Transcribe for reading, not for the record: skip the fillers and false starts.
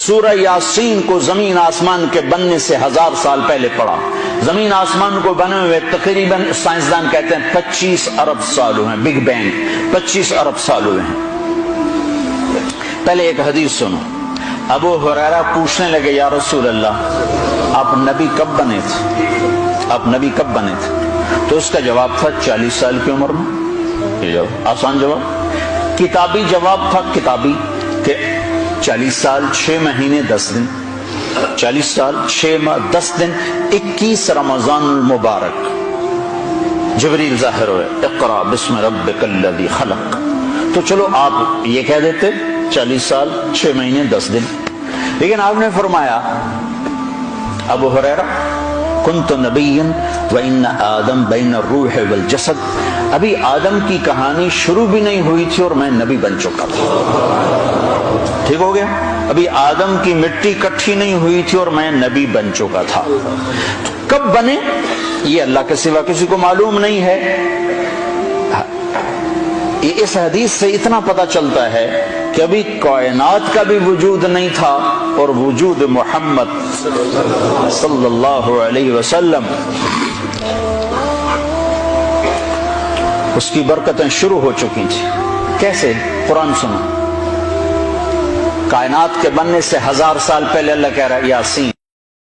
سورہ یاسین کو زمین آسمان کے بننے سے 1000 سال پہلے پڑھا. زمین آسمان کو بنے ہوئے تقریباً سائنسدان کہتے ہیں 25 ارب سال ہوئے ہیں. بگ بینگ 25 ارب سال ہوئے ہیں. پہلے ایک حدیث سنو. ابو ہریرہ پوچھنے لگے یا رسول اللہ آپ نبی کب بنے تھے؟ آپ نبی کب بنے تھے؟ تو اس کا جواب تھا 40 سال کی عمر میں. یہ جواب آسان جواب. کتابی جواب تھا کتابی کہ 40 سال 6 مہینے 10 دن. 40 سال 6 ماہ 10 دن 21 رمضان المبارک جبریل ظاہر ہوئے اقرا بسم ربک الذی خلق. تو چلو آپ یہ کہہ دیتے 40 سال 6 مہینے 10 دن. لیکن آپ نے فرمایا ابو ہریرہ کنت نبیا وان آدم بین الروح والجسد. ابھی آدم کی کہانی شروع بھی نہیں ہوئی تھی اور میں نبی بن چکا تھا. ٹھیک ہو گیا. ابھی آدم کی مٹی کٹھی نہیں ہوئی تھی اور میں نبی بن چکا تھا. کب بنے یہ اللہ کے سوا کسی کو معلوم نہیں ہے. اس حدیث سے اتنا پتہ چلتا ہے کہ ابھی کائنات کا بھی وجود نہیں تھا اور وجود محمد صلی اللہ علیہ وسلم اس کی برکتیں شروع ہو چکی تھی. کیسے؟ قرآن سنو. کائنات کے بننے سے 1000 سال پہلے اللہ کہہ رہا ہے یاسین